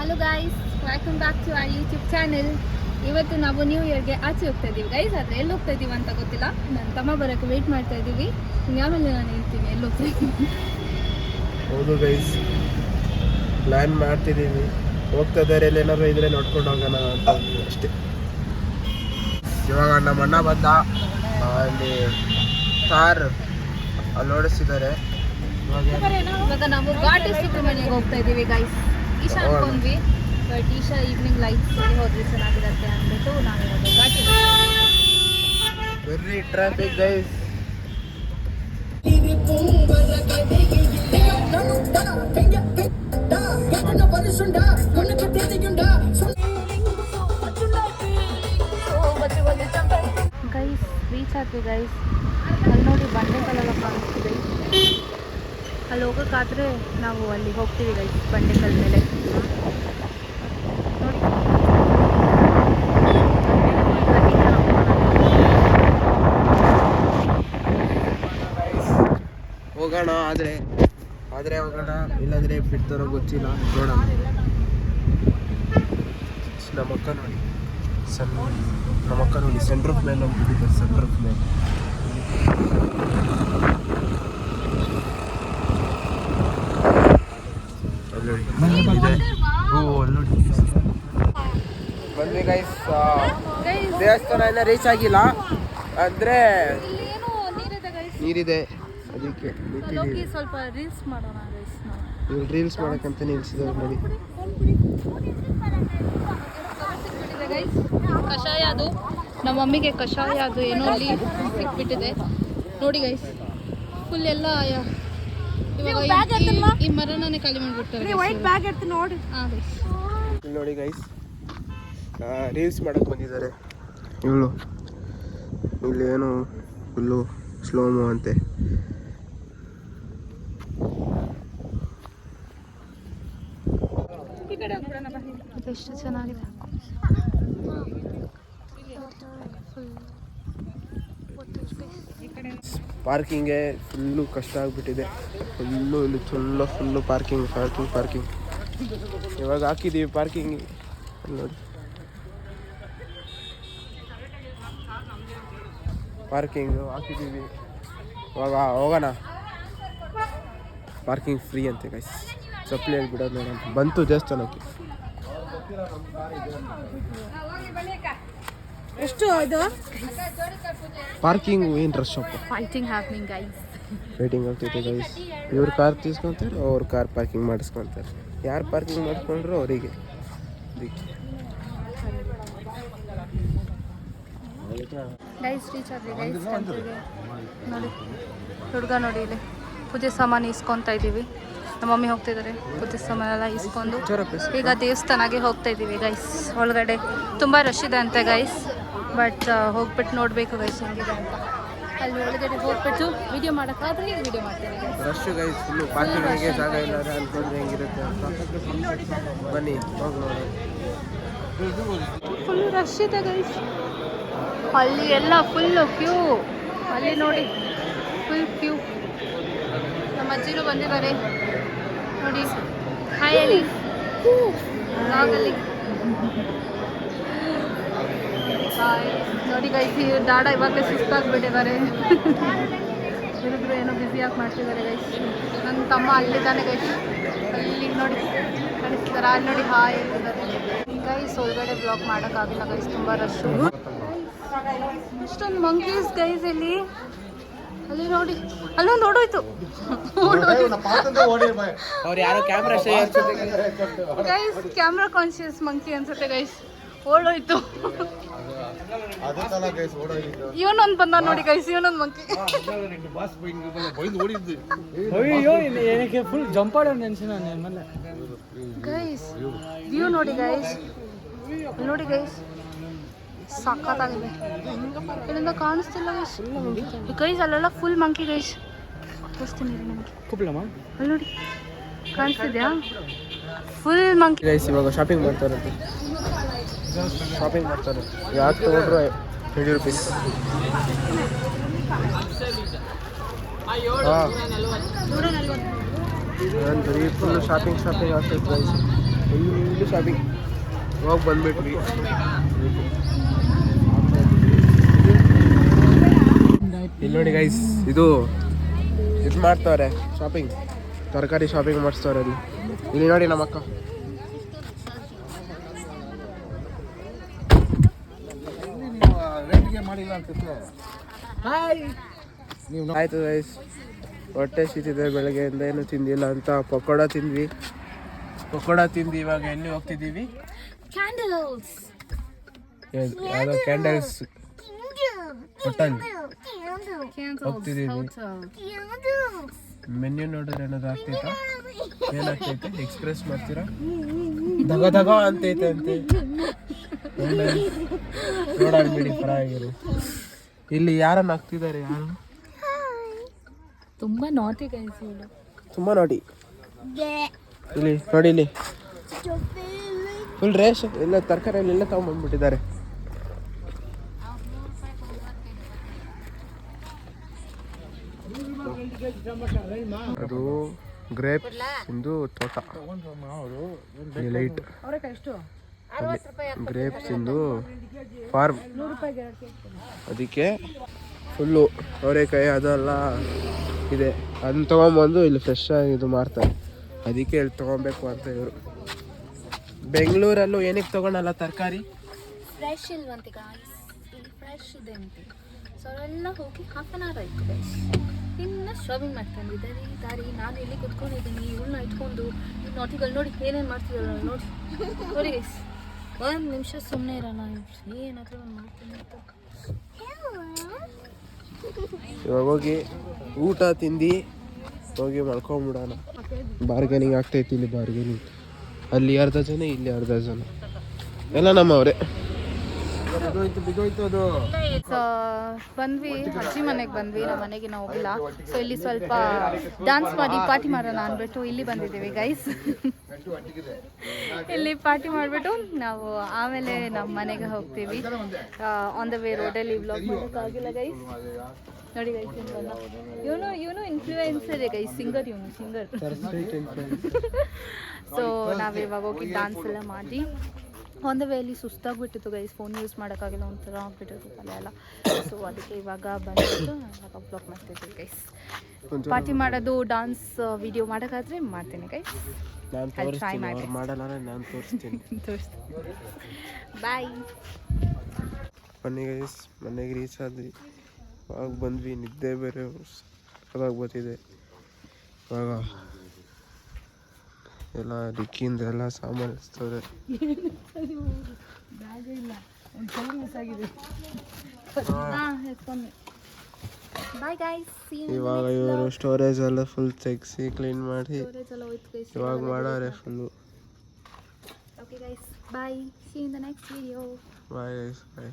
Hello guys, welcome back to our YouTube channel. ಇವತ್ತು ನಾವು new ಇಯರ್ಗೆ ಆಚೆ ಹೋಗ್ತಾ ಇದ್ದೀವಿ ಗೈಸ್. ಆದರೆ ಎಲ್ಲಿ ಹೋಗ್ತಾ ಇದ್ದೀವಿ ಅಂತ ಗೊತ್ತಿಲ್ಲ. ನನ್ನ ತಮ್ಮ ಬರೋಕ್ಕೆ ವೆಯ್ಟ್ ಮಾಡ್ತಾ ಇದ್ದೀವಿ. ಆಮೇಲೆ ನಾನು ಹೇಳ್ತೀನಿ ಎಲ್ಲಿ ಹೋಗ್ತಾ ಇದ್ದೀವಿ. ಹೌದು ಗೈಸ್, ಪ್ಲ್ಯಾನ್ ಮಾಡ್ತಿದ್ದೀವಿ. ಹೋಗ್ತಾ ದಾರಿಯಲ್ಲಿ ಏನಾದ್ರು ಇದ್ರೆ ನೋಡ್ಕೊಂಡು ಹೋಗೋಣ ಅಂತ ಅಷ್ಟೇ. ಇವಾಗ ನಮ್ಮ ಅಣ್ಣ ಬಂದ, ಅಲ್ಲಿ ಕಾರ್ ಅಲ್ಲಿ ಓಡಿಸಿದ್ದಾರೆ. ಇವಾಗ ನಾವು ಘಾಟಿ ಸುಬ್ರಹ್ಮಣ್ಯಗೆ ಹೋಗ್ತಾ ಇದ್ದೀವಿ ಗೈಸ್. ಈಶಾ ಅನ್ಕೊಂಡ್ವಿ, ಬಟ್ ಈಶಾ ಈವ್ನಿಂಗ್ ಲೈಟ್ಸ್ ಹೋದ್ರೆ ಚೆನ್ನಾಗಿರುತ್ತೆ ಅಂದ್ಬಿಟ್ಟು ನಾವು ಇವಾಗ Ghati very traffic guys. Guys reach ಆದ್ವಿ ಗೈಸ್. ಅಲ್ಲಿ ನೋಡಿ ಬಂಡೆಕಲ್ಲೆಲ್ಲ ಕಾಣಿಸ್ತಿದೆ. ಅಲ್ಲಿ ಹೋಗೋಕ್ಕಾದ್ರೆ ನಾವು ಅಲ್ಲಿ ಹೋಗ್ತೀವಿ ಗೈಸ್, ಬಂಡೆಕಲ್ ಮೇಲೆ ನೋಡಿ. ಹೋಗೋಣ, ಆದರೆ ಹೋಗೋಣ, ಇಲ್ಲಾಂದರೆ ಬಿಡ್ತಾರೋ ಗೊತ್ತಿಲ್ಲ. ನೋಡೋಣ. ನಮ್ಮಕ್ಕ ನೋಡಿ ಸೆಂಟ್ರಫ್ ಮೇಲೆ ಹೋಗ್ಬಿಟ್ಟಿದ್ದಾರೆ. ಸೆಂಟ್ರಫ್ ಮೇಲೆ ಬಂದ್ವಿ ಗೈಸ್. ದೇವಸ್ಥಾನ ಎಲ್ಲ ರೀಚ್ ಆಗಿಲ್ಲ, ಅಂದರೆ ನೀರಿದೆ, ಅದಕ್ಕೆ ಸ್ವಲ್ಪ ರೀಲ್ಸ್ ಮಾಡೋಣ ಗೈಸ್. ರೀಲ್ಸ್ ಮಾಡೋಕ್ಕಂತ ನಿಲ್ಸಿದ್ದಾರೆ ನೋಡಿ. ಕಷಾಯ ಅದು ನಮ್ಮ ಮಮ್ಮಿಗೆ ಕಷಾಯ ಅದು ಏನೋ ಅಲ್ಲಿ ಸಿಕ್ಬಿಟ್ಟಿದೆ ನೋಡಿ ಗೈಸ್. ಫುಲ್ ಎಲ್ಲ ಇವಾಗ ಈ ಮರನೇ ಖಾಲಿ ಮಾಡಿಬಿಡ್ತಾರೆ. ನೋಡಿ ಗೈಸ್, ರೀಲ್ಸ್ ಮಾಡೋಕ್ಕೆ ಬಂದಿದ್ದಾರೆ ಇವಳು. ಇಲ್ಲೇನು ಫುಲ್ಲು ಸ್ಲೋಮೋ ಅಂತೆ. ಎಷ್ಟು ಚೆನ್ನಾಗಿದೆ. ಪಾರ್ಕಿಂಗೇ ಫುಲ್ಲು ಕಷ್ಟ ಆಗಿಬಿಟ್ಟಿದೆ. ಇಲ್ಲಿ ಫುಲ್ಲು ಪಾರ್ಕಿಂಗ್. ಇವಾಗ ಹಾಕಿದ್ದೀವಿ ಪಾರ್ಕಿಂಗ್ ನೋಡಿ. ಪಾರ್ಕಿಂಗು ಹಾಕಿದ್ದೀವಿ, ಇವಾಗ ಹೋಗೋಣ. ಪಾರ್ಕಿಂಗ್ ಫ್ರೀ ಅಂತೆ ಗೈಸ್. ಚಪ್ಪಲಿಯಲ್ಲಿ ಬಿಡೋದು ನೋಡೋಣ. ಬಂತು ದೇವಸ್ಥಾನಕ್ಕೆ. ಎಷ್ಟು ಇದು ಪಾರ್ಕಿಂಗ್ ಏನು ರಶ್ ಅಪ್ಪ. Fighting happening guys. ವೇಟಿಂಗ್ ಆಗ್ತೈತೆ ಗೈಸ್. ಇವ್ರು ಕಾರ್ తీసుకుంటారు, ಅವ್ರು ಕಾರ್ ಪಾರ್ಕಿಂಗ್ ಮಾಡಿಸ್ಕೊತಾರೆ. ಯಾರು ಪಾರ್ಕಿಂಗ್ ಮಾಡಿಸ್ಕೊಂಡ್ರು ಅವರಿಗೆ. ಗೈಸ್ ರೀಚ್ ಆದ್ವಿ ಗೈಸ್ ಟೆಂಪಲ್ಗೆ. ನೋಡಿ ಹುಡುಗ ನೋಡಿ, ಇಲ್ಲಿ ಪೂಜೆ ಸಾಮಾನು ಇಸ್ಕೊತಾ ಇದ್ದೀವಿ. ನಮ್ಮ ಮಮ್ಮಿ ಹೋಗ್ತಿದ್ದಾರೆ ಪೂಜೆ ಸಾಮಾನೆಲ್ಲ ಇಸ್ಕೊಂಡು. ಈಗ ದೇವಸ್ಥಾನಕ್ಕೆ ಹೋಗ್ತಾ ಇದ್ದೀವಿ ಗೈಸ್. ಒಳಗಡೆ ತುಂಬ ರಶ್ ಇದೆ ಅಂತೆ ಗೈಸ್, ಬಟ್ ಹೋಗ್ಬಿಟ್ಟು ನೋಡಬೇಕು ಗೈಸ್ ಹೆಂಗಿದೆ ಅಂತ. ಅಲ್ಲಿ ಒಳಗಡೆ ಹೋಗ್ಬಿಟ್ಟು ವಿಡಿಯೋ ಮಾಡೋಕ್ಕಾದ್ರೆ ವಿಡಿಯೋ ಮಾಡ್ತೀನಿ. ರಶ್ ಗೈಸ್, ಫುಲ್ಲು ಪಾರ್ಕಿಂಗಿಗೆ ಜಾಗ ಇಲ್ಲ ಅನ್ಕೊಂಡ್ರೆ ಹೆಂಗಿರುತ್ತೆ ಅಂತ. ಬನ್ನಿ ಹೋಗಿ ನೋಡಿ. ಫುಲ್ ರಶ್ ಇದೆ ಗೈಸ್. ಅಲ್ಲಿ ಎಲ್ಲ ಫುಲ್ಲು ಕ್ಯೂ. ಅಲ್ಲಿ ನೋಡಿ ಫುಲ್ ಕ್ಯೂ. ನಮ್ಮ ಅಜ್ಜಿನೂ ಬಂದಿದ್ದಾರೆ ನೋಡಿ. ಹಾಯ್ ಅಲ್ಲಿ ಲಾಗಲ್ಲಿ ಹಾಯ್ ನೋಡಿ ಗೈಸ್. ಡಾಡ ಇವಾಗಲೇ ಸುಸ್ತಾಗ್ಬಿಟ್ಟಿದ್ದಾರೆ. ಇರಿಬ್ರು ಏನೋ ಬ್ಯುಸಿಯಾಗಿ ಮಾಡ್ತಿದ್ದಾರೆ ಗೈಸ್. ನನ್ನ ತಮ್ಮ ಅಲ್ಲಿದ್ದಾನೆ ಗೈಸ್, ಅಲ್ಲಿ ನೋಡಿ ಕಾಣಿಸ್ತಾರ. ಅಲ್ಲಿ ನೋಡಿ ಹಾಯ್ ಹೇಳಿದ್ದಾರೆ ಗೈಸ್. ಒಳಗಡೆ ಬ್ಲಾಕ್ ಮಾಡೋಕ್ಕಾಗಿಲ್ಲ ಗೈಸ್, ತುಂಬ ರಶ್ಶು. ಇಷ್ಟೊಂದು ಮಂಕೀಸ್ ಗೈಸ್ ಇಲ್ಲಿ. ಅಲ್ಲಿ ನೋಡಿ, ಅಲ್ಲೊಂದು ಓಡೋಯ್ತು ಅವ್ರು ಯಾರೋ camera guys. Camera conscious monkey ಅನ್ಸುತ್ತೆ ಗೈಸ್. ಓಡೋಯ್ತು. ಇವನೊಂದು ಬಂದ ನೋಡಿ ಗೈಸ್, ಇವನೊಂದು ಮಂಕಿ. ಗೈಸ್ ವ್ಯೂ ನೋಡಿ ಗೈಸ್, ನೋಡಿ ಗೈಸ್ ಸಖತ್ತಾಗಿದೆ. ಇಲ್ಲಿಂದ ಕಾಣಿಸ್ತಿಲ್ಲ ಗೈಸ್. ಗೈಸ್ ಅಲ್ಲೆಲ್ಲ ಫುಲ್ ಮಂಕಿ ಗೈಸ್. ತೋರಿಸ್ತೀನಿ ನಮಗೆ. ಅಲ್ಲಿ ನೋಡಿ ಕಾಣಿಸ್ತಿದ್ಯಾ? Full monkey guys. ಇವಾಗ ಶಾಪಿಂಗ್ ಮಾಡ್ತಾರೆ, ಯಾಕೆ ತೊಗೊಂಡ್ರು 20 ರೂಪೀಸ್. ಹಾಂ, ನಾನು ಬರೀ ಫುಲ್ ಶಾಪಿಂಗ್ ಆಗ್ತೈತೆ ಗೈಸ್. ಇಲ್ಲಿ ಶಾಪಿಂಗ್ ಹೋಗಿ ಬಂದ್ಬಿಟ್ವಿ. ಇಲ್ಲಿ ನೋಡಿ ಗೈಸ್, ಇದು ಮಾಡ್ತವ್ರೆ ಶಾಪಿಂಗ್, ತರಕಾರಿ ಶಾಪಿಂಗ್ ಮಾಡಿಸ್ತವ್ರೆ ಇಲ್ಲಿ ನೋಡಿ ನಮ್ಮ ಅಕ್ಕ. ಆಯ್ತು ಗೈಸ್, ಹೊಟ್ಟೆ ಸಿಕ್ತಿದೆ, ಬೆಳಗ್ಗೆಯಿಂದ ಏನು ತಿಂದಿಲ್ಲ ಅಂತ ಪಕೋಡ ತಿಂದ್ವಿ. ಇವಾಗ ಎಲ್ಲಿ ಹೋಗ್ತಿದ್ದೀವಿ? ಯಾವುದೋ ಕ್ಯಾಂಡಲ್ಸ್ ಹೋಟೆಲ್ ಹೋಗ್ತಿದ್ದೀವಿ. ಮೆನ್ಯೂ ನೋಡಿದ್ರೆ ಏನಾದ್ರು ಆಗ್ತೈತಾ? ಏನಾಗ್ತೈತೆ? ಎಕ್ಸ್ಪ್ರೆಸ್ ಮಾಡ್ತೀರಾ? ದಗ ಅಂತೈತೆ ಅಂತೆ. ನೋಡೋಣ ಬಿಡಿ, ಪರವಾಗಿಲ್ಲ. ಇಲ್ಲಿ ಯಾರನ್ನ ಹಾಕ್ತಿದ್ದಾರೆ? ಯಾರು ತುಂಬಾ ನಾಟಿ ಗೈಸ್, ತುಂಬಾ ನಾಟಿ. ಇಲ್ಲಿ ನೋಡಿ, ಇಲ್ಲಿ ಫುಲ್ ರೇಷ್ ಎಲ್ಲ ತರಕಾರಿಯಲ್ಲಿ ಎಲ್ಲ ತಗೊಂಡ್ಬಂದ್ಬಿಟ್ಟಿದ್ದಾರೆ. ಅದು ಗ್ರೇಪ್ಸ್ ಇಂದು ತೋಟ, ಲೈಟ್ ಗ್ರೇಪ್ಸ್ ಇಂದು ಫಾರ್ಮ್. ಅದಕ್ಕೆ ಫುಲ್ಲು ಅವರೆಕಾಯಿ ಅದೆಲ್ಲ ಇದೆ. ಅದನ್ನ ತೊಗೊಂಬಂದು ಇಲ್ಲಿ ಫ್ರೆಶ್ ಆಗಿ ಇದು ಮಾಡ್ತಾರೆ. ಅದಕ್ಕೆ ಇಲ್ಲಿ ತೊಗೊಬೇಕು ಅಂತ ಇವರು. ಬೆಂಗಳೂರಲ್ಲೂ ಏನಕ್ಕೆ ತೊಗೊಳಲ್ಲ ತರಕಾರಿ? ಫ್ರೆಶ್ ಇಲ್ವಂತೆ ಗಾಯ್ಸ್, ಇಲ್ಲಿ ಫ್ರೆಶ್ ಇದೆ ಅಂತೆ. ಸೊ ಎಲ್ಲ ಹೋಗಿ ಹಾಫ್ ಆನ್ ಅವರ್ ಆಯಿತು ಗೈಸ್. ಇನ್ನು ಶಾಪಿಂಗ್ ಮಾಡ್ಕೊಂಡಿದ್ದಾರೆ ದಾರಿ. ನಾನು ಇಲ್ಲಿ ಕುತ್ಕೊಂಡಿದ್ದೀನಿ, ಇವಳನ್ನ ಇಟ್ಕೊಂಡು ಈ ನಾಟಿಗಳು ನೋಡಿ ಏನೇನು ಮಾಡ್ತಿದ್ದಾಳೆ ನೋಡಿ. ನೋಡಿ ಗೈಸ್, ಒಂದು ನಿಮಿಷ ಸುಮ್ಮನೆ ಇರೋಣ, ಏನಾದರೂ ಒಂದು ಮಾಡ್ತೀನಿ ಅಂತ. ಇವಾಗ ಹೋಗಿ ಊಟ ತಿಂದು ಹೋಗಿ ಮಲ್ಕೊಂಬಿಡೋಣ. ಬಾರ್ಗೇನಿಂಗ್ ಆಗ್ತೈತಿ ಇಲ್ಲಿ, ಬಾರ್ಗೇನಿಂಗ್. ಅಲ್ಲಿ ಅರ್ಧ ಜನ, ಇಲ್ಲಿ ಅರ್ಧ ಜನ, ಎಲ್ಲ ನಮ್ಮವ್ರೆ. ಬಂದ್ವಿ, ಅಜ್ಜಿ ಮನೆಗೆ ಬಂದ್ವಿ. ನಮ್ಮ ಮನೆಗೆ ನಾವು ಹೋಗಿಲ್ಲ. ಸೊ ಇಲ್ಲಿ ಸ್ವಲ್ಪ ಡ್ಯಾನ್ಸ್ ಮಾಡಿ ಪಾರ್ಟಿ ಮಾಡೋಣ ಅಂದ್ಬಿಟ್ಟು ಇಲ್ಲಿ ಬಂದಿದ್ದೀವಿ ಗೈಸ್. ಇಲ್ಲಿ ಪಾರ್ಟಿ ಮಾಡಿಬಿಟ್ಟು ನಾವು ಆಮೇಲೆ ನಮ್ಮ ಮನೆಗೆ ಹೋಗ್ತೀವಿ. ಆನ್ ದ ವೇ ರೋಡಲ್ಲಿ ವ್ಲಾಗ್ ಮಾಡೋಕ್ಕಾಗಿಲ್ಲ ಗೈಸ್. ನೋಡಿ ಗೈಸ್, ಇವನು ಇನ್ಫ್ಲೂಯೆನ್ಸರ್ ಗೈಸ್, ಸಿಂಗರ್. ಸೊ ನಾವಿವಾಗ ಹೋಗಿ ಡ್ಯಾನ್ಸ್ ಎಲ್ಲ ಮಾಡಿ ಆನ್ ದ ವೇಲಿ ಸುಸ್ತಾಗ್ಬಿಟ್ಟಿತ್ತು ಗೈಸ್. ಫೋನ್ ಯೂಸ್ ಮಾಡೋಕ್ಕಾಗಿಲ್ಲ, ಒಂಥರ ಆಗ್ಬಿಟ್ಟಿತ್ತು ತಲೆ ಎಲ್ಲ. ಸೊ ಅದಕ್ಕೆ ಇವಾಗ ಬಂದ್ಬಿಟ್ಟು ಇವಾಗ ಬ್ಲಾಗ್ ಮಾಡ್ತಿದ್ವಿ ಗೈಸ್. ಪಾರ್ಟಿ ಮಾಡೋದು, ಡಾನ್ಸ್ ವಿಡಿಯೋ ಮಾಡೋಕ್ಕಾದ್ರೆ ಮಾಡ್ತೀನಿ ಗೈಸ್. ಬಾಯ್. ಬನ್ನಿ ಗೈಸ್, ಮನೆಗೆ ರೀಚ್ ಆದ್ವಿ. ಇವಾಗ ಬಂದ್ವಿ, ನಿದ್ದೆ ಬೇರೆ ಸಕ್ಕತ್ತಾಗಿ ಬರ್ತಿದೆ. ಇವಾಗ ಎಲ್ಲ ಡಿಕ್ಕಿಂದ ಎಲ್ಲ ಸಾಮಾನು ಇರ್ತದೆ. ಇವಾಗ ಇವರು ಸ್ಟೋರೇಜ್ ಎಲ್ಲ ಫುಲ್ ತೆಗ್ಸಿ ಕ್ಲೀನ್ ಮಾಡಿ ಇವಾಗ ಮಾಡೋರೆ full. Okay guys, bye. See you in the next video. Bye guys, bye.